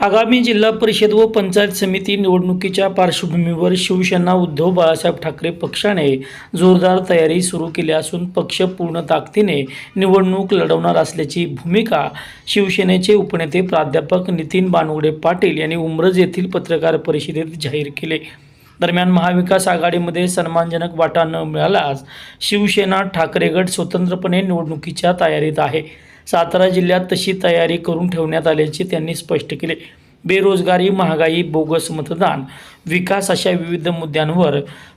आगामी जिल्हा परिषद व पंचायत समिती निवडणुकीच्या पार्श्वभूमीवर शिवसेना उद्धव बाळासाहेब ठाकरे पक्षाने जोरदार तयारी सुरू केली असून पक्ष पूर्ण ताकदीने निवडणूक लढवणार असल्याची भूमिका शिवसेनेचे उपनेते प्राध्यापक नितीन बानवडे पाटील यांनी उमरज येथील पत्रकार परिषदेत जाहीर केले। दरम्यान महाविकास आघाडीमध्ये सन्मानजनक वाटा न मिळाल्यास शिवसेना ठाकरे गट स्वतंत्रपणे निवडणुकीच्या तयारीत आहे। सातारा जिल्ह्यात तशी तयारी करून ठेवण्यात आल्याचे त्यांनी स्पष्ट केले। बेरोजगारी, महागाई, बोगस मतदान, विकास अशा विविध मुद्द्यांवर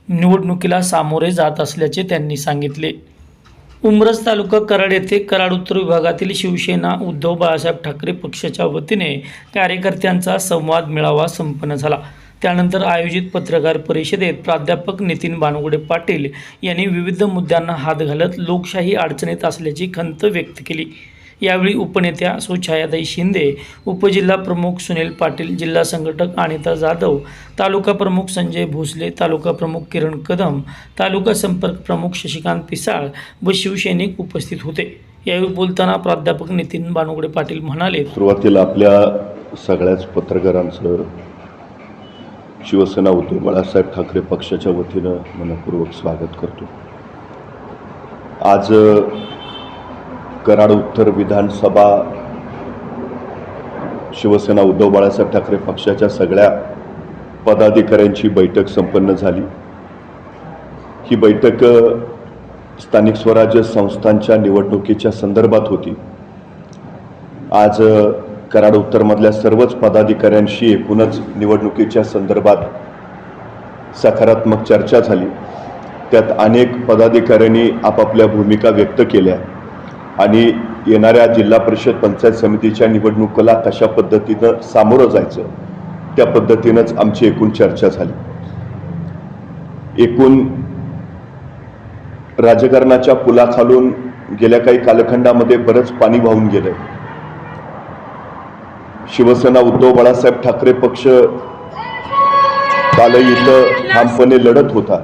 निवडणुकीला सामोरे जात असल्याचे त्यांनी सांगितले। उमरज तालुका कराड येथे कराड उत्तर विभागातील शिवसेना उद्धव बाळासाहेब ठाकरे पक्षाच्या वतीने कार्यकर्त्यांचा संवाद मेळावा संपन्न झाला। त्यानंतर आयोजित पत्रकार परिषदेत प्राध्यापक नितीन बानवडे पाटील यांनी विविध मुद्द्यांना हात घालत लोकशाही अडचणीत असल्याची खंत व्यक्त केली। यावेळी उपनेत्या छायाताई शिंदे, उपजिल्हा प्रमुख सुनील पाटील, जिल्हा संघटक अनिता जाधव, तालुका प्रमुख संजय भोसले, तालुका प्रमुख किरण कदम, तालुका संपर्क प्रमुख शशिकांत पिसाळ व शिवसैनिक उपस्थित होते। यावेळी बोलताना प्राध्यापक नितीन बानवडे पाटील म्हणाले, सुरुवातीला आपल्या सगळ्याच पत्रकारांचं शिवसेना उद्धव बाळासाहेब ठाकरे पक्षाच्या वतीनं मनपूर्वक स्वागत करतो। आज कराड उत्तर विधानसभा शिवसेना उद्धव बाळासाहेब ठाकरे पक्षाच्या सगळ्या पदाधिकाऱ्यांची बैठक संपन्न झाली। ही बैठक स्थानिक स्वराज्य संस्थांच्या निवडणुकीच्या संदर्भात होती। आज कराड उत्तरमधल्या सर्वच पदाधिकाऱ्यांशी एकूणच निवडणुकीच्या संदर्भात सकारात्मक चर्चा झाली। त्यात अनेक पदाधिकाऱ्यांनी आपापल्या भूमिका व्यक्त केल्या आणि येणाऱ्या जिल्हा परिषद पंचायत समितीच्या निवडणुकीला कशा पद्धतीनं सामोरं जायचं त्या पद्धतीनंच आमची एकूण चर्चा झाली। एकूण राजकारणाच्या पुलाखालून गेल्या काही कालखंडामध्ये बरंच पाणी वाहून गेलंय। शिवसेना उद्धव बाळासाहेब ठाकरे पक्ष कालही इथं ठामपणे लढत होता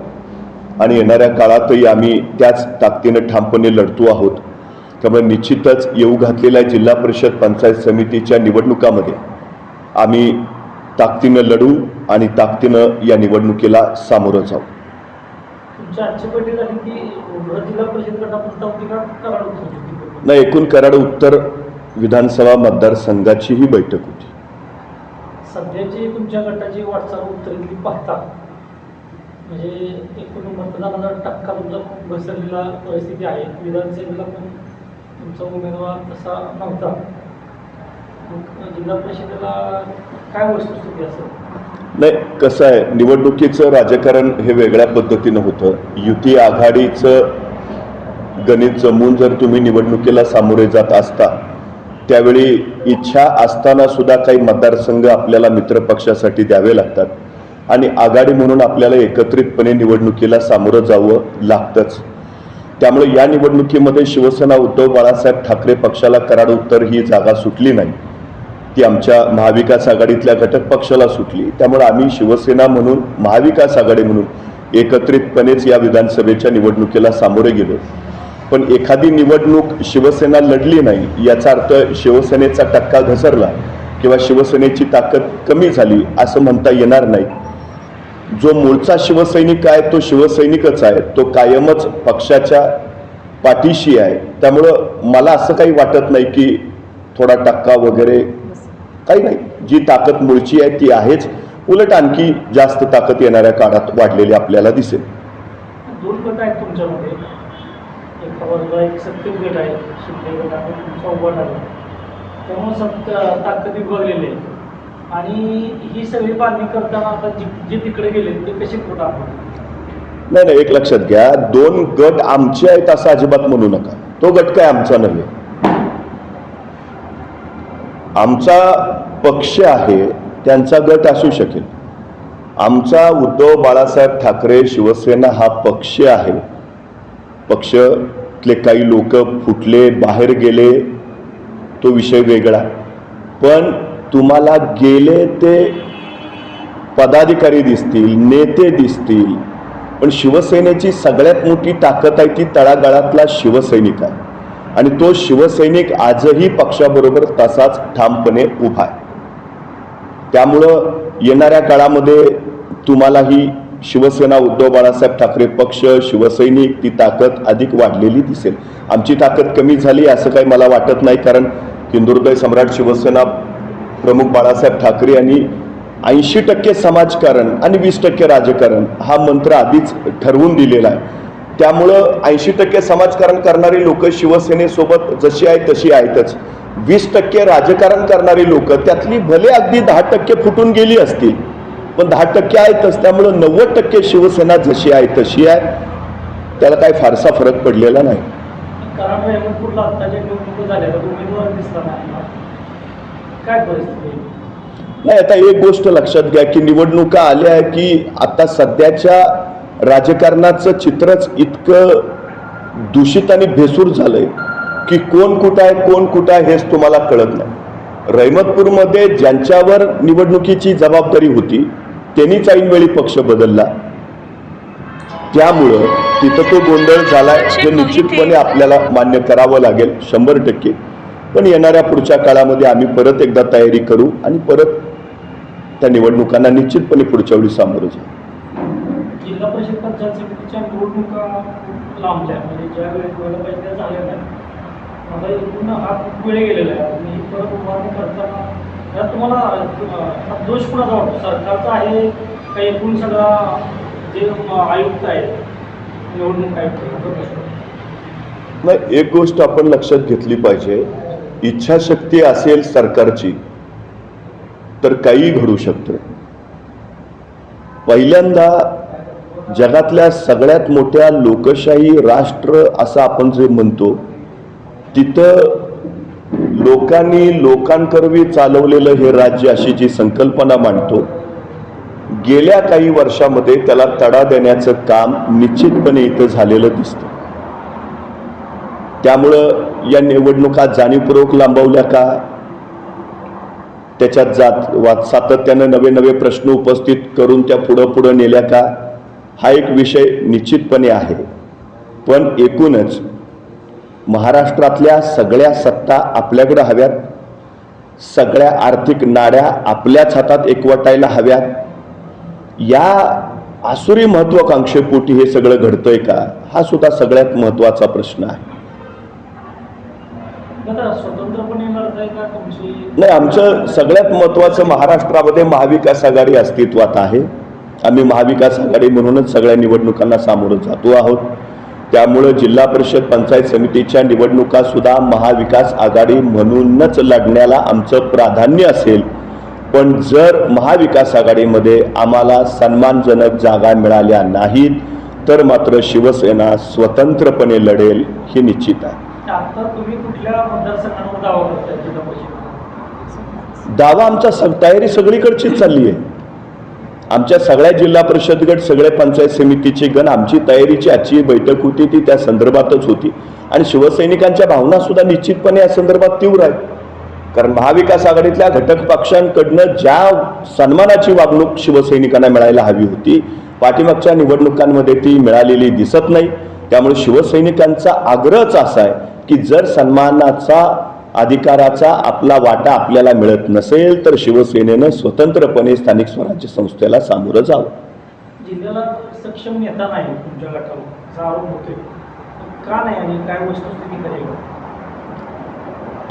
आणि येणाऱ्या काळातही आम्ही त्याच ताकदीनं ठामपणे लढतो आहोत। त्यामुळे निश्चितच येऊ घातलेल्या जिल्हा परिषद पंचायत समितीच्या निवडणुकामध्ये आम्ही ताकदीनं लढू आणि ताकदीनं या निवडणुकीला सामोरं जाऊ। नाही, एकूण कराड उत्तर विधानसभा मतदारसंघाची ही बैठक होती। सध्याची तुमच्या गटाची वाटचाल उत्तरेतली पाहता म्हणजे एकूण मतदानाचा टक्का तुमचा खूप घसरलेला परिस्थिती आहे। विधानसभेला पण तुमचा उमेदवार तसा नव्हता, जिल्हा परिषदेला काय वस्तुस्थिती असेल? नाही, कसं आहे, निवडणुकीचं राजकारण हे वेगळ्या पद्धतीनं होतं। युती आघाडीचं गणित जमून जर तुम्ही निवडणुकीला सामोरे जात असता त्यावेळी इच्छा असताना सुद्धा काही मतदारसंघ आपल्याला मित्रपक्षासाठी द्यावे लागतात आणि आघाडी म्हणून आपल्याला एकत्रितपणे निवडणुकीला सामोरं जावं लागतंच। त्यामुळे या निवडणुकीमध्ये शिवसेना उद्धव बाळासाहेब ठाकरे पक्षाला कराड उत्तर ही जागा सुटली नाही, ती आमच्या महाविकास आघाडीतल्या घटक पक्षाला सुटली। त्यामुळे आम्ही शिवसेना म्हणून, महाविकास आघाडी म्हणून एकत्रितपणेच या विधानसभेच्या निवडणुकीला सामोरे गेलो। पण एखादी निवडणूक शिवसेना लढली नाही याचा अर्थ शिवसेनेचा टक्का घसरला किंवा शिवसेनेची ताकद कमी झाली असं म्हणता येणार नाही। जो मूळचा शिवसैनिक आहे तो शिवसैनिकच आहे, तो कायमच पक्षाच्या पाठीशी आहे। त्यामुळं मला असं काही वाटत नाही की थोडा टक्का वगैरे काही नाही, जी ताकद मूळची आहे ती आहेच, उलट आणखी जास्त ताकद येणाऱ्या काळात वाढलेली आपल्याला दिसेल। दोन गट आहेत तुमच्यामध्ये, एक सत्य गट आहे, शिंदे गट आहे, तुमचा उभाट आहे, त्यामुळे ताकदी बघलेली आहे आणि ही सगळी बांधणी करताना आता जे तिकडे गेले ते कसे कुठं आपण? नाही, एक लक्षात घ्या, दोन गट आमचे आहेत असं अजिबात म्हणू नका। तो गट काय आमचा नव्हे, आमचा पक्ष आहे, त्यांचा गट असू शकेल। आमचा उद्धव बाळासाहेब ठाकरे शिवसेना हा पक्ष आहे। पक्षातले काही लोक फुटले, बाहेर गेले, तो विषय वेगळा। पण तुम्हाला गेले ते पदाधिकारी दिसतील, नेते दिसतील, पण शिवसेनेची सगळ्यात मोठी ताकद आहे ती तळागाळातला शिवसैनिक आहे आणि तो शिवसैनिक आजही पक्षाबरोबर तसाच ठामपणे उभा आहे। त्यामुळं येणाऱ्या काळामध्ये तुम्हालाही शिवसेना उद्धव बाळासाहेब ठाकरे पक्ष शिवसैनिक ती ताकद अधिक वाढलेली दिसेल. आमची ताकद कमी झाली असं काही मला वाटत नाही, कारण हिंदुहृदय सम्राट शिवसेना प्रमुख बाळासाहेब ठाकरे यांनी 80% समाजकारण आणि 20% राजकारण हा मंत्र आधीच ठरवून दिलेला आहे. त्यामुळं 80% समाजकारण करणारी लोक शिवसेनेसोबत जशी आहेत तशी आहेतच. 20% राजकारण करणारी लोक त्यातली भले अगदी 10% फुटून गेली असतील, पण 10% आहेतच. त्यामुळं 90% शिवसेना जशी आहे तशी आहे. त्याला काही फारसा फरक पडलेला नाही. नाही, आता एक गोष्ट लक्षात घ्या की निवडणुका आल्या आहे की आता सध्याच्या राजकारणाचं चित्रच इतकं दूषित आणि भेसूर झालंय की कोण कुठं आहे हेच तुम्हाला कळत नाही. रहमतपूरमध्ये ज्यांच्यावर निवडणुकीची जबाबदारी होती त्यांनीच ऐनवेळी पक्ष बदलला, त्यामुळं तिथं तो गोंधळ झालाय. हे निश्चितपणे आपल्याला मान्य करावं लागेल 100%. पण येणाऱ्या पुढच्या काळामध्ये आम्ही परत एकदा तयारी करू आणि परत त्या निवडणुकांना निश्चितपणे पुढच्या वेळी सामोरं जाऊ. जिल्हा परिषद पंचायत समितीच्या निवडणुका लांबल्या, म्हणजे ज्या वेळेस व्हायला पाहिजे त्या झाल्या नाही. आता एकूण हा खूप वेळ गेलेला आहे आणि परत उभारणी करताना त्यात तुम्हाला दोष कुणाचा वाटतो? सरकारचा आहे का एकूण सगळा जे आयुक्त आहेत, निवडणूक आयुक्त? नाही, एक गोष्ट आपण लक्षात घेतली पाहिजे, इच्छाशक्ती असेल सरकारची तर काही घडू शकतं. पहिल्यांदा जगातल्या सगळ्यात मोठ्या लोकशाही राष्ट्र असं आपण जे म्हणतो तिथं लोकांनी लोकांकरवी चालवलेलं हे राज्य अशी जी संकल्पना मांडतो, गेल्या काही वर्षामध्ये त्याला तडा देण्याचं काम निश्चितपणे इथं झालेलं दिसतं. त्यामुळं या निवडणुका जाणीवपूर्वक लांबवल्या का? त्याच्यात सातत्यानं नवे प्रश्न उपस्थित करून त्या पुढं नेल्या का? हा एक विषय निश्चितपणे आहे. पण एकूणच महाराष्ट्रातल्या सगळ्या सत्ता आपल्याकडे हव्यात, सगळ्या आर्थिक नाड्या आपल्याच हातात एकवटायला हव्यात. या आसुरी महत्वाकांक्षेपोटी हे सगळं घडतंय का? हा सुद्धा सगळ्यात महत्वाचा प्रश्न आहे. नाही, आमचं सगळ्यात महत्वाचं महाराष्ट्रामध्ये महाविकास आघाडी अस्तित्वात आहे. आम्ही महाविकास आघाडी म्हणूनच सगळ्या निवडणुकांना सामोरं जातो आहोत. त्यामुळं जिल्हा परिषद पंचायत समितीच्या निवडणुका सुद्धा महाविकास आघाडी म्हणूनच लढण्याला आमचं प्राधान्य असेल. पण जर महाविकास आघाडीमध्ये आम्हाला सन्मानजनक जागा मिळाल्या नाहीत तर मात्र शिवसेना स्वतंत्रपणे लढेल हे निश्चित आहे. दावा आमचा तयारी सगळीकडचीच चालली आहे. आमच्या सगळ्या जिल्हा परिषद गट, सगळ्या पंचायत समितीचे गण, आमची तयारीची आजची बैठक होती ती त्या संदर्भातच होती. आणि शिवसैनिकांच्या भावना सुद्धा निश्चितपणे या संदर्भात तीव्र आहेत. कारण महाविकास आघाडीतल्या घटक पक्षांकडनं ज्या सन्मानाची वागणूक शिवसैनिकांना मिळायला हवी होती, पाठीमागच्या निवडणुकांमध्ये ती मिळालेली दिसत नाही. त्यामुळे शिवसैनिकांचा आग्रहच असा आहे की जर सन्मानाचा अधिकाराचा आपला वाटा आपल्याला मिळत नसेल तर शिवसेनेनं स्वतंत्रपणे स्थानिक स्वराज्य संस्थेला सामोरं जावं. जिल्ह्याला सक्षम नेता नाही तुमच्या गटाला आरोप होतोय, का नाही आणि काय वस्तुस्थिती करेल?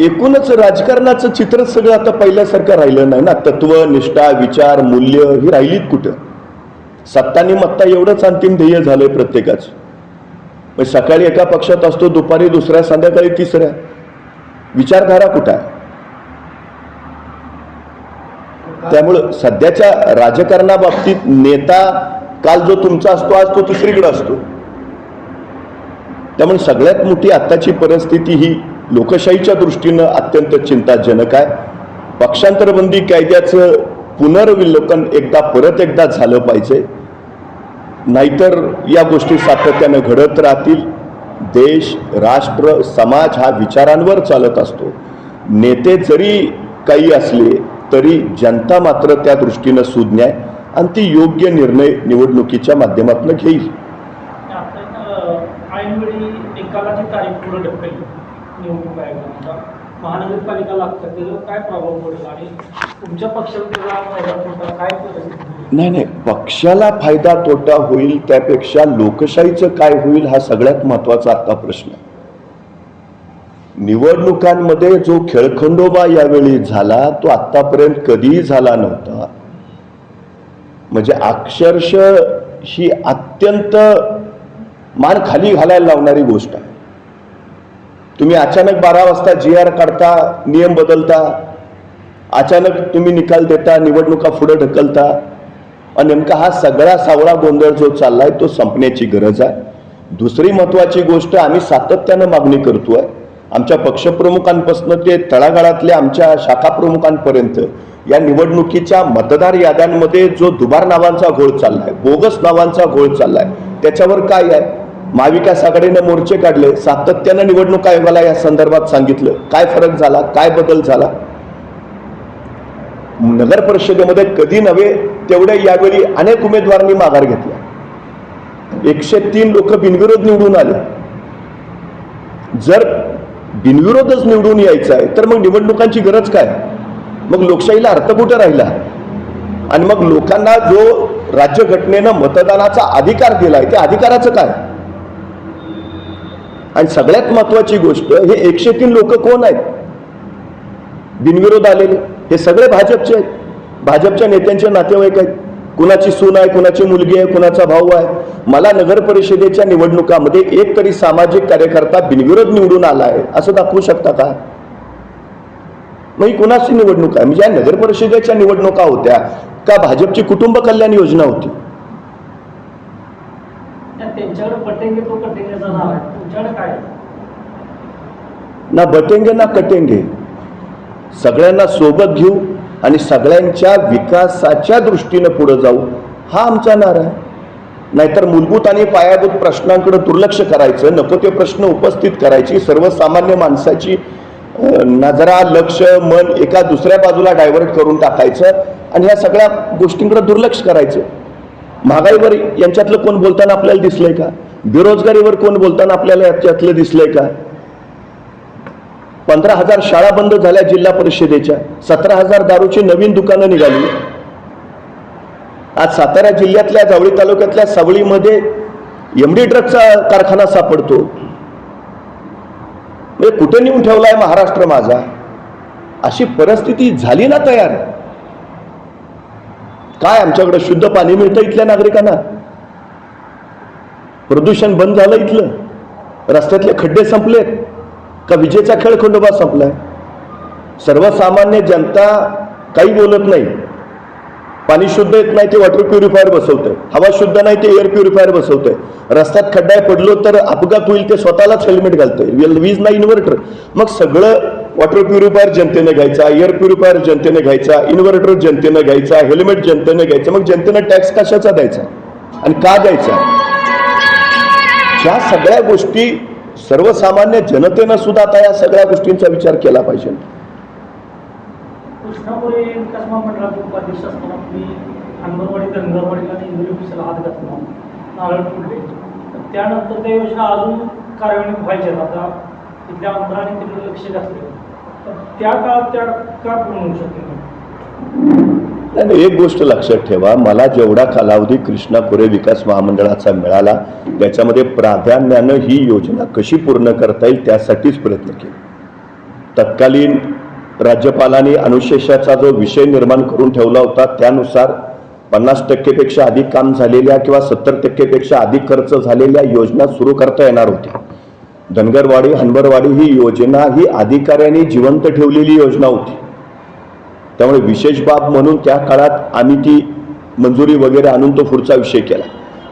एकूणच राजकारणाचं चित्र सगळं आता पहिल्यासारखं राहिलं नाही ना. तत्व, निष्ठा, विचार, मूल्य ही राहिलीत कुठं? सत्ता आणि मत्ता एवढंच अंतिम ध्येय झालंय प्रत्येकाचं. सकाळी एका पक्षात असतो, दुपारी दुसऱ्या, संध्याकाळी तिसऱ्या. विचारधारा कुठं आहे? त्यामुळं सध्याच्या राजकारणाबाबतीत नेता काल जो तुमचा असतो आज तो दुसरीकडे असतो. त्यामुळे सगळ्यात मोठी आत्ताची परिस्थिती ही लोकशाहीच्या दृष्टीनं अत्यंत चिंताजनक आहे. पक्षांतरबंदी कायद्याचं पुनर्विलोकन परत एकदा झालं पाहिजे, नाहीतर या गोष्टी सातत्यानं घडत राहतील. देश, राष्ट्र, समाज हा विचारांवर चालत असतो. नेते जरी काही असले तरी जनता मात्र त्या दृष्टीनं सुज्ञ आहे आणि ती योग्य निर्णय निवडणुकीच्या माध्यमातून घेईल. ऐनवेळी निकालाची तारीख पुढे ढकलली निवडणूक आयोगाने. महानगरपालिका लागतात त्याचा काय प्रभाव पडेल आणि तुमच्या पक्षाला त्याचा फायदा तोटा काय परिस्थिती? नाही, पक्षाला फायदा तोटा होईल त्यापेक्षा लोकशाहीचं काय होईल हा सगळ्यात महत्वाचा आता प्रश्न आहे. निवडणुकांमध्ये जो खेळखंडोबा यावेळी झाला तो आतापर्यंत कधीही झाला नव्हता. म्हणजे अक्षरशः ही अत्यंत मान खाली घालायला लावणारी गोष्ट आहे. तुम्ही अचानक 12 वाजता GR काढता, नियम बदलता, अचानक तुम्ही निकाल देता, निवडणुका पुढे ढकलता आणि नेमका हा सगळा सावळा गोंधळ जो चाललाय तो संपण्याची गरज आहे. दुसरी महत्वाची गोष्ट आम्ही सातत्यानं मागणी करतोय आमच्या पक्षप्रमुखांपासून ते तळागाळातल्या आमच्या शाखा प्रमुखांपर्यंत या निवडणुकीच्या मतदार याद्यांमध्ये जो दुबार नावांचा घोळ चाललाय, बोगस नावांचा घोळ चाललाय, त्याच्यावर काय आहे? महाविकास आघाडीनं मोर्चे काढले, सातत्यानं निवडणूक आयोगाला या संदर्भात सांगितलं. काय फरक झाला, काय बदल झाला? नगर परिषदेमध्ये कधी नव्हे तेवढे यावेळी अनेक उमेदवारांनी माघार घेतला. 103 लोक बिनविरोध निवडून आले. जर बिनविरोधच निवडून यायचं आहे तर मग निवडणुकांची गरज काय? मग लोकशाहीला अर्थ कुठं राहिला? आणि मग लोकांना जो राज्यघटनेनं मतदानाचा अधिकार दिलाय त्या अधिकाराचं काय? आणि सगळ्यात महत्वाची गोष्ट, हे 103 लोक कोण आहेत बिनविरोध आलेले? हे सगळे भाजपचे आहेत, भाजपच्या नेत्यांचे नातेवाईक आहेत. कुणाची सून आहे, कुणाची मुलगी आहे, कुणाचा भाऊ आहे. मला नगर परिषदेच्या निवडणुकामध्ये एक तरी सामाजिक कार्यकर्ता बिनविरोध निवडून आला आहे असं दाखवू शकता का? मग ही कुणाची निवडणूक आहे? म्हणजे या नगर परिषदेच्या निवडणुका होत्या का भाजपची कुटुंब कल्याण योजना होती? त्यांच्याकडे बटेंगे तो कटेंगेचा नाव आहे, तुमच्याकडे काय? ना बटेंगे ना कटेंगे. सगळ्यांना सोबत घेऊ आणि सगळ्यांच्या विकासाच्या दृष्टीने पुढे जाऊ हा आमचा नारा आहे. नाहीतर मूलभूत आणि पायाभूत प्रश्नांकडे दुर्लक्ष करायचं, नको ते प्रश्न उपस्थित करायची, सर्वसामान्य माणसाची नजरा, लक्ष, मन एका दुसऱ्या बाजूला डायव्हर्ट करून टाकायचं आणि ह्या सगळ्या गोष्टींकडे दुर्लक्ष करायचं. महागाईवर यांच्यातलं कोण बोलताना आपल्याला दिसलंय का? बेरोजगारीवर कोण बोलताना आपल्याला याच्यातलं दिसलंय का? 15,000 शाळा बंद झाल्या जिल्हा परिषदेच्या, 17,000 दारूची नवीन दुकानं निघाली. आज सातारा जिल्ह्यातल्या जावळी तालुक्यातल्या सावळीमध्ये MD ड्रगचा कारखाना सापडतो. म्हणजे कुठे नेऊन ठेवलाय महाराष्ट्र माझा? अशी परिस्थिती झाली ना तयार. काय आमच्याकडे शुद्ध पाणी मिळतं इथल्या नागरिकांना? प्रदूषण बंद झालं इथलं? रस्त्यातले खड्डे संपलेत का विजेचा खेळखंडोबा संपलाय? सर्वसामान्य जनता काही बोलत नाही. पाणी शुद्ध येत नाही ते वॉटर प्युरिफायर बसवतंय, हवा शुद्ध नाही ते एअर प्युरिफायर बसवतंय, रस्त्यात खड्डा पडलो तर अपघात होईल ते स्वतःलाच हेल्मेट घालतंय, वीज नाही इन्व्हर्टर. मग सगळं वॉटर प्युरिफायर जनतेने घ्यायचा, एअर प्युरिफायर जनतेने घ्यायचा, इन्व्हर्टर जनतेने घ्यायचा, हेल्मेट जनतेने घ्यायचं. मग जनतेनं टॅक्स कशाचा द्यायचा आणि का द्यायचा? ह्या सगळ्या गोष्टी सर्वसामान्य जनतेनं सुद्धा आता या सगळ्या गोष्टींचा विचार केला पाहिजे. कृष्णापुरी विकास महामंडळाचे उपाध्यक्ष असताना तुम्ही अंगणवाडी, धनगरवाडीला आणि इंग्रजी ऑफिसला हात घातला, नारळ फुटले, त्यानंतर त्या योजना अजून कार्यान्वित व्हायच्या. आता तिथल्या आमदारांनी तिकडे लक्ष घातले, तर त्या काळात त्या का पूर्ण होऊ शकते? नाही, एक गोष्ट लक्षात ठेवा, मला जेवढा कालावधी कृष्णा खोरे विकास महामंडळाचा मिळाला त्याच्यामध्ये प्राधान्यानं ही योजना कशी पूर्ण करता येईल त्यासाठीच प्रयत्न केले. तत्कालीन राज्यपालांनी अनुशेषाचा जो विषय निर्माण करून ठेवला होता त्यानुसार 50% अधिक काम झालेल्या किंवा 70% अधिक खर्च झालेल्या योजना सुरू करता येणार होत्या. धनगरवाडी, हनबरवाडी ही योजना ही अधिकाऱ्यांनी जिवंत ठेवलेली योजना होती. त्यामुळे विशेष बाब म्हणून त्या काळात आम्ही ती मंजुरी वगैरे आणून तो पुढचा विषय केला.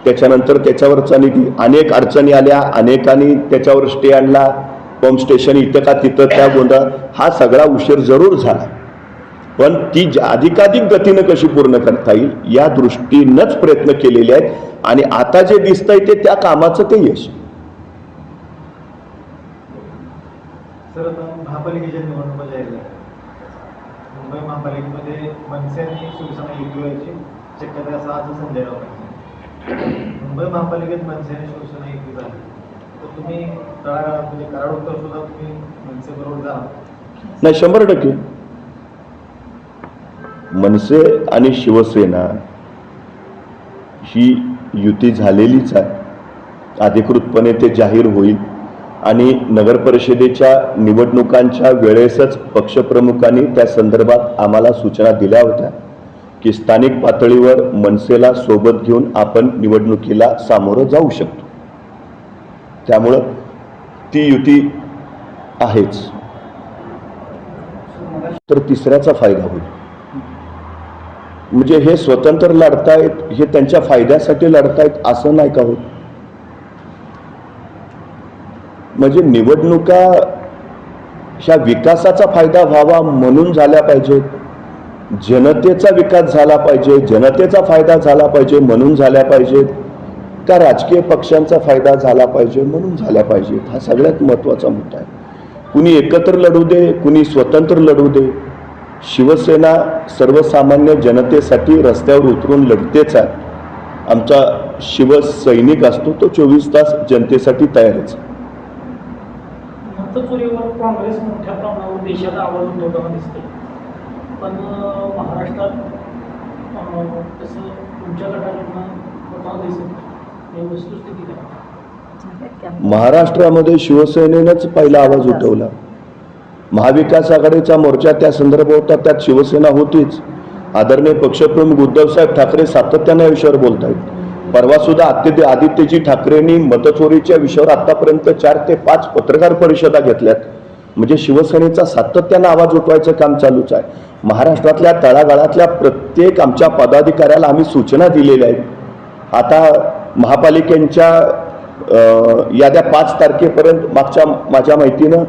त्याच्यानंतर त्याच्यावरचा निधी, अनेक अडचणी आल्या, अनेकांनी त्याच्यावर स्टे आणला, पंप स्टेशन इथं का तिथं त्या गोंधळ, हा सगळा उशीर जरूर झाला. पण ती अधिकाधिक गतीनं कशी पूर्ण करता येईल या दृष्टीनंच प्रयत्न केलेले आहेत आणि आता जे दिसतंय ते त्या कामाचं ते यश. सर, महापालिकेच्या निवडणुका जाहीर झाल्या. मुंबई महापालिकेमध्ये मनसे आणि शिवसेना युती व्हायची शक्यता असा आज संजय राऊत. मुंबई महापालिकेत मनसे आणि शिवसेना युती झाली तर तुम्ही तळागाळात म्हणजे कराड उत्तर सुद्धा तुम्ही मनसे बरोबर जा, नाही, 100%. मनसे आणि शिवसेना ही युती झालेलीच आहे. अधिकृतपणे ते जाहीर होईल आणि नगर परिषदेच्या निवडणुकांच्या वेळेसच पक्षप्रमुखांनी त्या संदर्भात आम्हाला सूचना दिल्या होत्या की स्थानिक पातळीवर मनसेला सोबत घेऊन आपण निवडणुकीला सामोरं जाऊ शकतो. त्यामुळं ती युती आहेच. तर तिसऱ्याचा फायदा होईल. म्हणजे हे स्वतंत्र लढतायत, हे त्यांच्या फायद्यासाठी लढतायत असं नाही का होत. म्हणजे निवडणुका ह्या विकासाचा फायदा व्हावा म्हणून झाल्या पाहिजेत, जनतेचा विकास झाला पाहिजे, जनतेचा फायदा झाला पाहिजे म्हणून झाल्या पाहिजेत, का राजकीय पक्षांचा फायदा झाला पाहिजे म्हणून झाल्या पाहिजेत. हा सगळ्यात महत्त्वाचा मुद्दा आहे. कुणी एकत्र लढू दे, कुणी स्वतंत्र लढू दे, शिवसेना सर्वसामान्य जनतेसाठी रस्त्यावर उतरून लढतेच आहे. आमचा शिवसैनिक असतो तो 24 तास जनतेसाठी तयारच. मतचोरीवर काँग्रेस मोठ्या प्रमाणावर देशात आवाज उठवताना दिसते, पण महाराष्ट्रात तसं तुमच्या गटाकडनं होताना दिसत नाही. वस्तुस्थिती काय? महाराष्ट्रामध्ये शिवसेनेनंच पहिला आवाज उठवला. महाविकास आघाडीचा मोर्चा त्या संदर्भात होता, त्यात शिवसेना होतीच. आदरणीय पक्षप्रमुख उद्धवसाहेब ठाकरे सातत्याने या विषयावर बोलत आहेत. परवा सुद्धा आदित्यजी ठाकरेंनी मतचोरीच्या विषयावर आतापर्यंत 4 ते 5 पत्रकार परिषदा घेतल्यात. म्हणजे शिवसेनेचा सातत्यानं आवाज उठवायचं काम चालूच आहे. महाराष्ट्रातल्या तळागाळातल्या प्रत्येक आमच्या पदाधिकाऱ्याला आम्ही सूचना दिलेल्या आहेत. आता महापालिकेच्या याद्या 5 तारखेपर्यंत, मागच्या माझ्या माहितीनं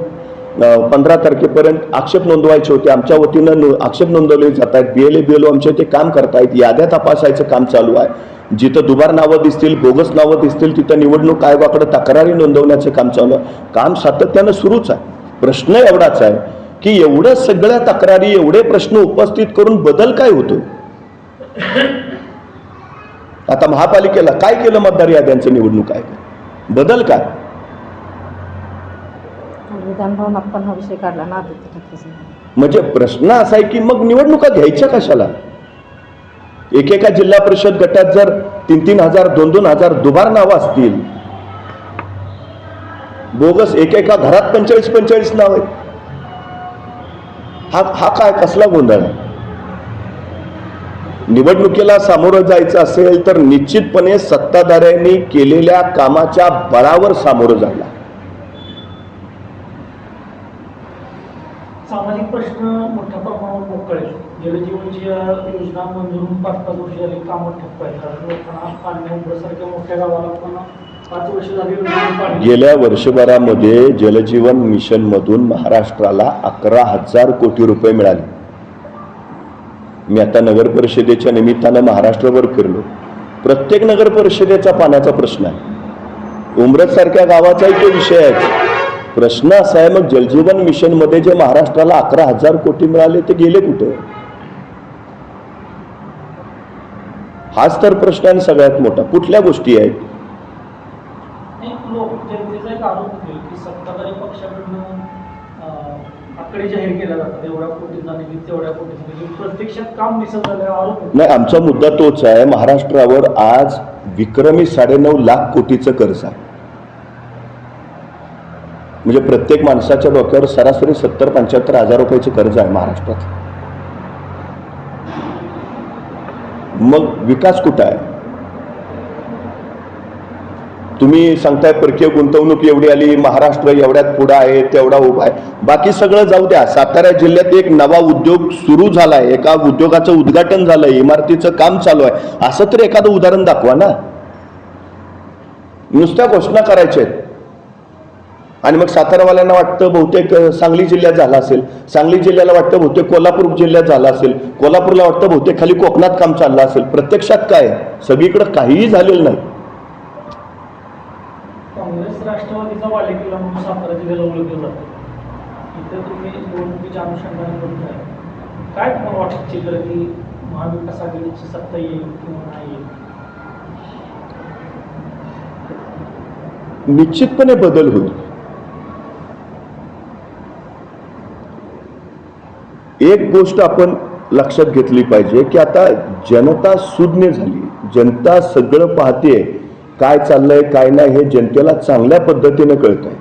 15 तारखेपर्यंत आक्षेप नोंदवायचे होते. आमच्या वतीनं आक्षेप नोंदवले जात आहेत. BLO आमच्या इथे काम करतायत. याद्या तपासायचं काम चालू आहे. जिथं दुबार नावं दिसतील, बोगस नावं दिसतील, तिथं निवडणूक आयोगाकडे तक्रारी नोंदवण्याचं काम चालू आहे. काम सातत्यानं सुरूच आहे. प्रश्न एवढाच आहे की एवढं सगळ्या तक्रारी, एवढे प्रश्न उपस्थित करून बदल काय होतो? आता महापालिकेला काय केलं मतदार याद्यांचं निवडणूक आहे, बदल काय? विधानभवनात पण हा विषय काढला ना आदित्य ठाकरे. म्हणजे प्रश्न असा आहे की मग निवडणुका घ्यायच्या कशाला? एकेका जिल्हा परिषद गटात जर 3-3 हजार 2-2 हजार दुबार नावं असतील, बोगस एकेका घरात 45-45 नाव आहेत, हा काय कसला गोंधळ आहे? निवडणुकीला सामोरं जायचं असेल तर निश्चितपणे सत्ताधाऱ्यांनी केलेल्या कामाच्या बळावर सामोरं जायला. सामाजिक प्रश्न मोठ्या प्रमाणावर मोकळे. जलजीवनची योजना मंजूर होऊन 5-5 वर्ष झाली, कामं ठप्प आहेत. कारण लोकांना पाणी उंबरसारख्या मोठ्या गावाला पण 5 वर्ष झाली. गेल्या वर्षभरामध्ये जलजीवन मिशन मधून महाराष्ट्राला 11,000 कोटी रुपये मिळाले. मी आता नगर परिषदेच्या निमित्तानं महाराष्ट्रभर फिरलो. प्रत्येक नगर परिषदेचा पाण्याचा प्रश्न आहे. उमरत सारख्या गावाचाही तो विषय आहे. प्रश्न असा आहे, मग जलजीवन मिशन मध्ये जे महाराष्ट्राला 11,000 कोटी मिळाले ते गेले कुठे? हाच तर प्रश्न आहे सगळ्यात मोठा. कुठल्या गोष्टी आहेत? जनतेचा एक आरोप होईल की सत्ताधारी पक्षाकडून आकडे जाहीर केल्या जातात, एवढ्या कोटींचा निधी, तेवढ्या कोटींचा निधी, प्रत्यक्षात काम दिसत झालेला आरोप नाही. आमचा मुद्दा तोच आहे. महाराष्ट्रावर आज विक्रमी 9.5 लाख कोटीचं कर्ज आहे. म्हणजे प्रत्येक माणसाच्या डोक्यावर सरासरी 70-75 हजार रुपयाचं कर्ज आहे महाराष्ट्रात. मग विकास कुठं आहे? तुम्ही सांगताय परकीय गुंतवणूक एवढी आली, महाराष्ट्र एवढ्यात पुढं आहे, तेवढा उभा आहे. बाकी सगळं जाऊ द्या. सातारा जिल्ह्यात एक नवा उद्योग सुरू झालाय, एका उद्योगाचं उद्घाटन झालंय, इमारतीचं काम चालू आहे. असं तर एखादं उदाहरण दाखवा ना. नुसत्या घोषणा करायच्या आहेत आणि मग सातारावाल्यांना वाटतं बहुतेक सांगली जिल्ह्यात झाला असेल, सांगली जिल्ह्याला वाटतं बहुतेक कोल्हापूर जिल्ह्यात झाला असेल, कोल्हापूरला वाटतं बहुतेक खाली कोकणात काम चाललं असेल. प्रत्यक्षात काय सगळीकडे काहीही झालेलं नाही. काँग्रेस राष्ट्रवादीचा बालेकिल्ला म्हणून सातारा जिल्ह्याला ओळखलं जातं. इथे तुम्ही निवडणुकीच्या अनुषंगाने बघताय, काय तुम्हाला वाटतं चित्र की महाविकास आघाडीची सत्ता येईल किंवा नाही येईल? निश्चितपणे बदल होईल. एक गोष्ट आपण लक्षात घेतली पाहिजे की आता जनता सुज्ञ झाली, जनता सगळं पाहतेय, काय चाललंय काय नाही हे जनतेला चांगल्या पद्धतीने कळत आहे.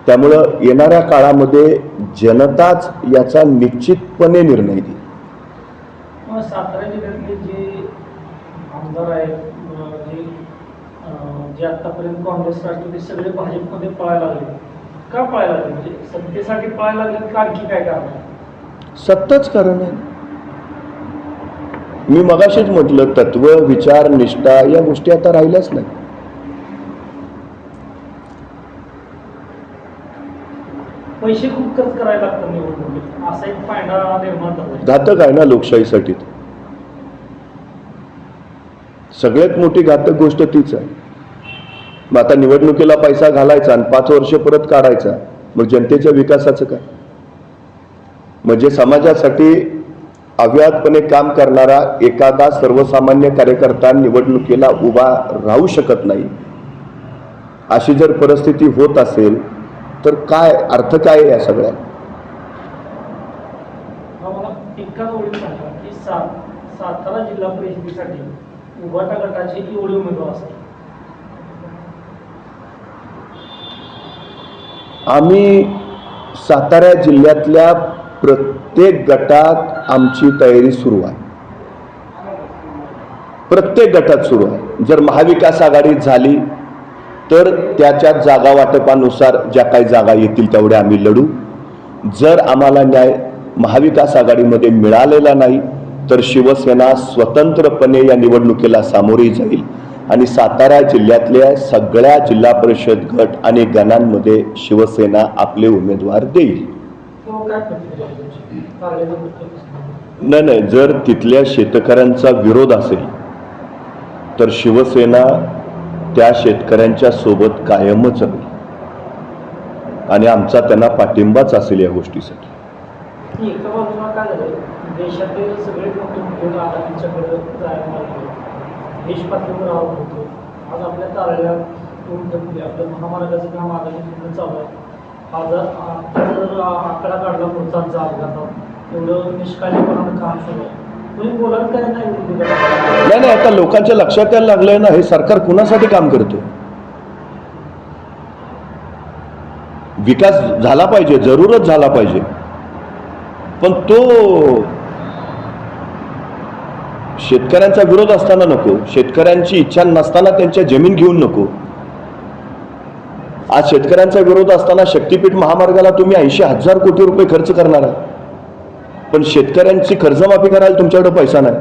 त्यामुळं येणाऱ्या काळामध्ये जनताच याचा निश्चितपणे निर्णय देईल. सातारा जिल्ह्यातले जे आमदार आहेत जे आतापर्यंत काँग्रेस राष्ट्रवादी सगळे भाजपमध्ये पळायला लागले, का पळायला लागले? म्हणजे सत्तेसाठी पळायला लागले का आणखी काय कारण आहे? सत्ताच कारण आहे. मी मगाशीच म्हटलं, तत्व विचार निष्ठा या गोष्टी आता राहिल्याच नाही. पैसे खूप खर्च करायला लागतात निवडणुकीत, असा एक फायदा निर्माण झाला. घातक आहे ना लोकशाहीसाठी. सगळ्यात मोठी घातक गोष्ट तीच आहे. मग आता निवडणुकीला पैसा घालायचा आणि 5 वर्ष परत काढायचा, मग जनतेच्या विकासाचं काय? म्हणजे समाजासाठी अव्याहतपणे काम करणारा एखादा सर्वसामान्य कार्यकर्ता निवडणुकीला उभा राहू शकत नाही, अशी जर परिस्थिती होत असेल तर काय अर्थ काय आहे या सगळ्या? मला एका ओळीत सांगा की सातारा जिल्हा परिषदेसाठी उभाटा गटाचे एवढे उमेदवार असतात. आम्ही सातारा जिल्ह्यातल्या प्रत्येक गटात आमची तयारी सुरू आहे. प्रत्येक गटात सुरू आहे. जर महाविकास आघाडी झाली तर त्याच्या जागा वाटपानुसार ज्या काही जागा येतील तेवढ्या आम्ही लढू. जर आम्हाला न्याय महाविकास आघाडीमध्ये मिळालेला नाही तर शिवसेना स्वतंत्रपणे या निवडणुकीला सामोरी जाईल आणि सातारा जिल्ह्यातल्या सगळ्या जिल्हा परिषद गट आणि गणांमध्ये शिवसेना आपले उमेदवार देईल. नाही, जर तिथल्या शेतकऱ्यांचा विरोध असेल तर शिवसेना त्या शेतकऱ्यांच्या सोबत कायमच राहील आणि आमचा त्यांना पाठिंबाच असेल या गोष्टीसाठी. एका बाजूला काय झालं, देशातील सगळे मोठे उद्योग आघाडीच्याकडे जायला लागले, देश पातळीवर आव्हान होतो. आज आपल्या तारळ्या आपल्या महामार्गाचं काम आघाडीकडून चालू आहे. जर आकडा काढला मृतांचा अपघातात, एवढं निष्काळजीपणानं काम सुरू आहे. तुम्ही बोलाल काय नाही? नाही, आता लोकांच्या लक्षात यायला लागलंय ना हे सरकार कुणासाठी काम करतं. विकास झाला पाहिजे, जरूरच झाला पाहिजे, पण तो शेतकऱ्यांचा विरोध असताना नको, शेतकऱ्यांची इच्छा नसताना त्यांच्या जमीन घेऊन नको. आज शेतकऱ्यांचा विरोध असताना शक्तीपीठ महामार्गाला तुम्ही 80,000 कोटी रुपये खर्च करणार आहे, पण शेतकऱ्यांची कर्जमाफी करायला तुमच्याकडे पैसा नाही.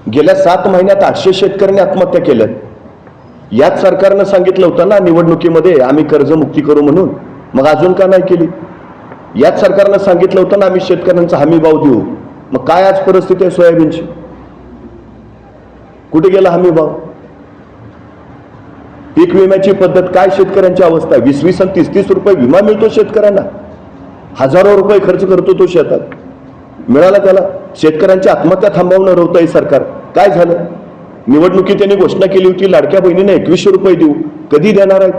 गेल्या 7 महिन्यात 800 शेतकऱ्यांनी आत्महत्या केल्या. याच सरकारनं सांगितलं होतं ना निवडणुकीमध्ये आम्ही कर्जमुक्ती करू म्हणून, मग अजून का नाही केली? याच सरकारनं सांगितलं होतं ना आम्ही शेतकऱ्यांचा हमी भाव देऊ, मग काय आज परिस्थिती आहे सोयाबीनची? कुठे गेला हमी भाव? पीक विम्याची पद्धत काय शेतकऱ्यांची अवस्था आहे? 20-20 आणि 30-30 रुपये विमा मिळतो शेतकऱ्यांना, हजारो रुपये खर्च करतो तो शेतात, मिळाला त्याला. शेतकऱ्यांची आत्महत्या थांबवणार होतं हे सरकार. काय झालं? निवडणुकीत त्यांनी घोषणा केली होती लाडक्या बहिणीने 2100 रुपये देऊ, कधी देणार आहेत?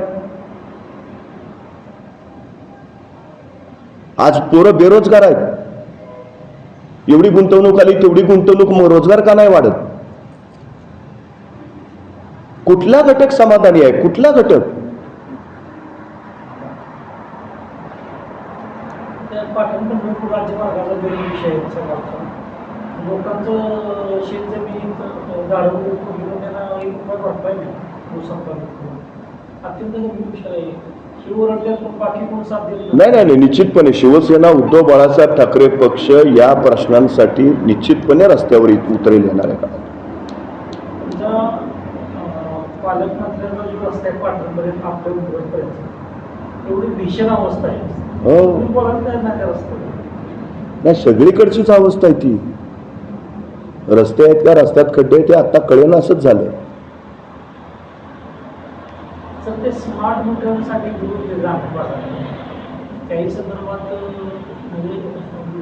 आज पोरं बेरोजगार आहेत. एवढी गुंतवणूक आली तेवढी गुंतवणूक, मग रोजगार का नाही वाढत? कुठला घटक समाधानी आहे? कुठला घटक? पाटण पंढरपूर राज्यमार्गाचा जो विषय आहे सगळ्यांचा, लोकांचं शेत जमिनीत झाडं वगैरे त्यांना 1 रुपया भरपाई नाही. अत्यंत गंभीर विषय आहे. बाकी कोण साथ दिले नाही, निश्चितपणे शिवसेना उद्धव बाळासाहेब ठाकरे पक्ष या प्रश्नांसाठी निश्चितपणे रस्त्यावर उतरेल येणाऱ्या काळात. पालकमंत्र्यांचा जो रस्ता आहे पाटणपर्यंत आपल्या उमेदवारपर्यंत एवढी भीषण अवस्था आहे. हो, बोलायला काय नाही त्या रस्त्यावर. नाही, सगळीकडचीच अवस्था आहे ती. रस्ते आहेत का रस्त्यात खड्डे ते आता कळेना असंच झालंय. तर ते स्मार्ट मीटरसाठी काही संदर्भात म्हणजे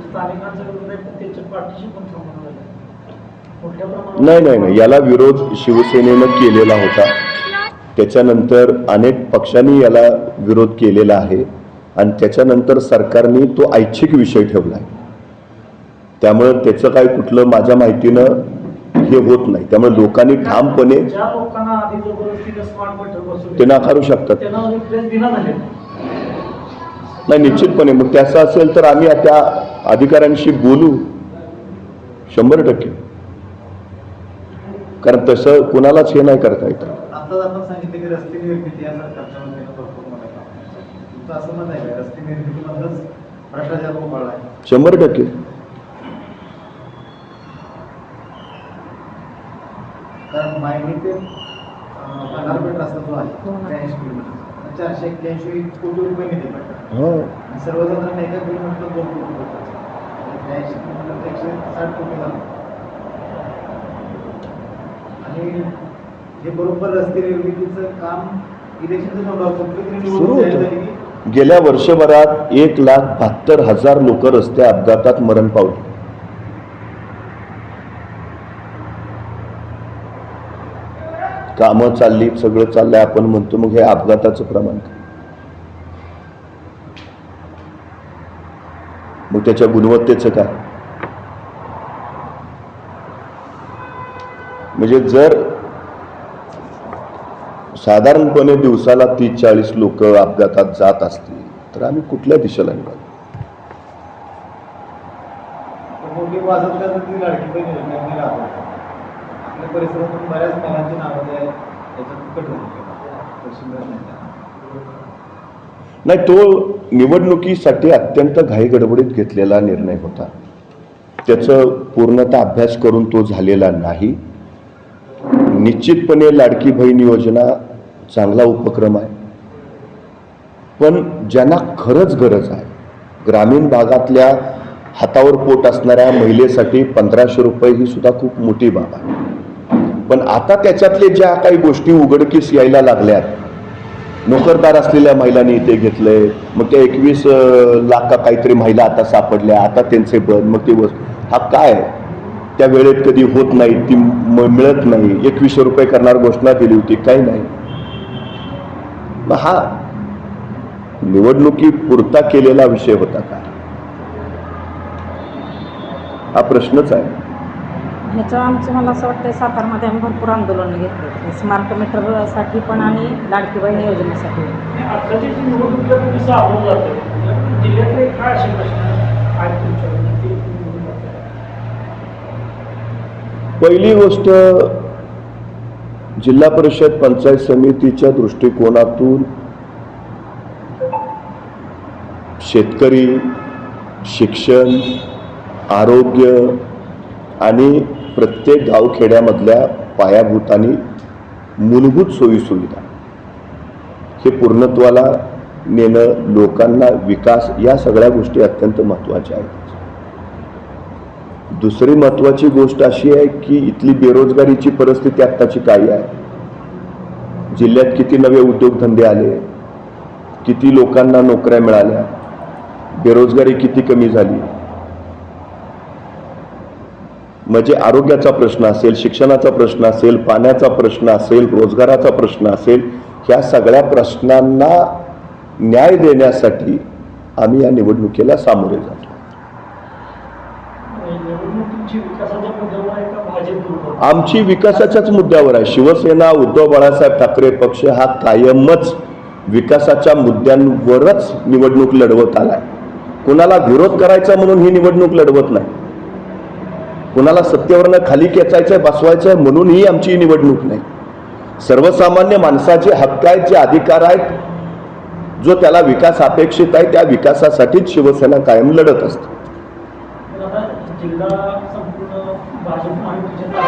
स्थानिकांचा विरोध आहे, पण त्याच्या पाठीशी पण थांबवणार मोठ्या प्रमाणात. नाही, याला विरोध शिवसेनेनं केलेला होता. त्याच्यानंतर अनेक पक्षांनी याला विरोध केलेला आहे. आणि त्याच्यानंतर सरकारने तो ऐच्छिक विषय ठेवला आहे. त्यामुळं त्याचं काय कुठलं माझ्या माहितीनं हे होत नाही. त्यामुळे लोकांनी ठामपणे ज्या लोकांना आधी जबरदस्तीने स्मार्ट मीटर बसवले ते नाकारू शकतात. त्यांना रिप्लेस दिला झाले नाही, निश्चितपणे मग त्याचं असेल तर आम्ही त्या अधिकाऱ्यांशी बोलू 100%. कारण तसं कुणालाच हे नाही करता येत. आता आपण सांगितलं की रस्ते निर्मिती या सरकारच्या वतीनं भरपूर मोठं काम आहे. तुमचं असं मत आहे का रस्ते निर्मितीमधूनच भ्रष्टाचार उभारला आहे? 100%. कारण मायनी ते बाजारपेठ रस्ता जो आहे 83 किलोमीटर 481 कोटी रुपये निधी पडतात. हो, आणि सर्वसाधारण एका किलोमीटर 2 कोटी पडतात. 83 किलोमीटर 160 कोटी झालं. आणि हे बरोबर रस्ते निर्मितीचं काम इलेक्शनचं तोंडावर कुठली सुरू निवडणूक जाहीर होतं. झाली की गेल्या वर्षभरात 1,72,000 लोक रस्ते अपघातात मरण पावली. कामं चालली, सगळं चाललंय, आपण म्हणतो, मग हे अपघाताचं प्रमाण काय? मग त्याच्या गुणवत्तेचं काय? म्हणजे जर साधारणपणे दिवसाला 30-40 लोक अपघातात जात असतील तर आम्ही कुठल्या दिशेला निघालो? मोठी वाजत करण्याची लाडकी बहीण योजनेने राबवली. आपल्या परिसरातून बऱ्याच महिलांची नावं याच्यात कट झाली. नाही, तो निवडणुकीसाठी अत्यंत घाईगडबडीत घेतलेला निर्णय होता. त्याचं पूर्णतः अभ्यास करून तो झालेला नाही. निश्चितपणे लाडकी बहीण योजना चांगला उपक्रम आहे, पण ज्यांना खरंच गरज आहे, ग्रामीण भागातल्या हातावर पोट असणाऱ्या महिलेसाठी 1500 रुपये ही सुद्धा खूप मोठी बाब आहे. पण आता त्याच्यातले ज्या काही गोष्टी उघडकीस यायला लागल्यात, नोकरदार असलेल्या महिलांनी ते घेतलंय, मग त्या 21 लाख का काहीतरी महिला आता सापडल्या, आता त्यांचे बंद, मग ते हा काय त्या वेळेत कधी होत नाही, ती मिळत नाही. 2100 रुपये करणार घोषणा दिली होती, काही नाही. मग हा निवडणुकी पुरता केलेला विषय होता का? हा प्रश्नच आहे. ह्याचं आमचं मला असं वाटतं सातारमध्ये आम्ही भरपूर आंदोलनं घेतली स्मार्ट मीटरसाठी पण आणि लाडकी बहीण योजनेसाठी. आताची जी निवडणुकीला तुम्ही सावरून जातो जिल्ह्यातले काय असे प्रश्न आहेत तुमच्याकडे? पहिली गोष्ट, जिल्हा परिषद पंचायत समितीच्या दृष्टिकोनातून शेतकरी, शिक्षण, आरोग्य आणि प्रत्येक गावखेड्यामधल्या पायाभूत आणि मूलभूत सोयीसुविधा हे पूर्णत्वाला नेणं, लोकांना विकास, या सगळ्या गोष्टी अत्यंत महत्त्वाच्या आहेत. दुसरी महत्त्वाची गोष्ट अशी आहे की इथली बेरोजगारीची परिस्थिती आत्ताची काय आहे, जिल्ह्यात किती नवे उद्योगधंदे आले, किती लोकांना नोकऱ्या मिळाल्या, बेरोजगारी किती कमी झाली. म्हणजे आरोग्याचा प्रश्न असेल, शिक्षणाचा प्रश्न असेल, पाण्याचा प्रश्न असेल, रोजगाराचा प्रश्न असेल, ह्या सगळ्या प्रश्नांना न्याय देण्यासाठी आम्ही या निवडणुकीला सामोरे जातो. आमची विकासाच्याच मुद्द्यावर आहे. शिवसेना, उद्धव बाळासाहेब ठाकरे पक्ष हा कायमच विकासाच्या मुद्द्यांवरच निवडणूक लढवत आलाय. कुणाला विरोध करायचा म्हणून ही निवडणूक लढवत नाही, कुणाला सत्तेवरनं खाली खेचायचंय, बसवायचंय म्हणून ही आमची निवडणूक नाही. सर्वसामान्य माणसाचे हक्क आहेत, जे अधिकार आहेत, जो त्याला विकास अपेक्षित आहे, त्या विकासासाठीच शिवसेना कायम लढत असते. जिल्हा संपूर्ण भाजप महायुतीच्या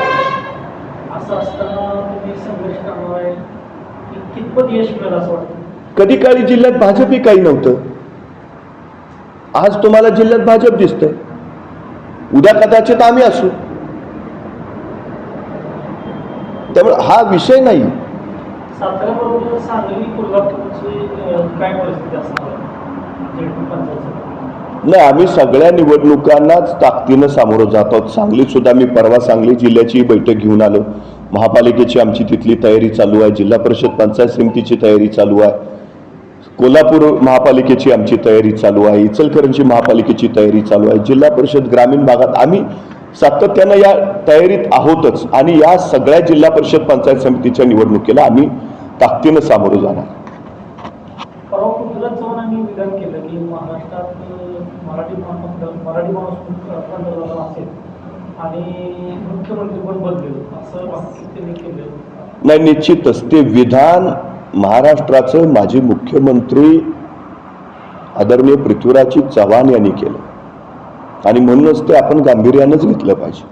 असं असताना तुम्ही संघर्ष करणार आहे, कितपत यश मिळेल असं वाटतं? कधी काळी जिल्ह्यात भाजपही काही नव्हतं, आज तुम्हाला जिल्ह्यात भाजप दिसतंय, उद्या कदाचित आम्ही असू. त्यामुळे हा विषय नाही. साताऱ्याबरोबर सांगली, कोल्हापूरची काय परिस्थिती असणार? नाही, आम्ही सगळ्या निवडणुकांनाच ताकदीनं सामोरं जात आहोत. सांगलीत सुद्धा मी परवा सांगली जिल्ह्याची बैठक घेऊन आलो. महापालिकेची आमची तिथली तयारी चालू आहे, जिल्हा परिषद पंचायत समितीची तयारी चालू आहे. कोल्हापूर महापालिकेची आमची तयारी चालू आहे, इचलकरंजी महापालिकेची तयारी चालू आहे, जिल्हा परिषद ग्रामीण भागात आम्ही सातत्यानं या तयारीत आहोतच आणि या सगळ्या जिल्हा परिषद पंचायत समितीच्या निवडणुकीला आम्ही ताकदीनं सामोरं जाणार. परवा पृथ्वीराज चव्हाणांनी विधान केलं की महाराष्ट्रात मराठी माणूस पंतप्रधान असेल आणि मुख्यमंत्री पण बदलेल असं वाक्य त्यांनी केलं. नाही, निश्चितच ते विधान महाराष्ट्राचं माजी मुख्यमंत्री आदरणीय पृथ्वीराज चव्हाण यांनी केलं आणि म्हणूनच ते आपण गांभीर्यानंच घेतलं पाहिजे.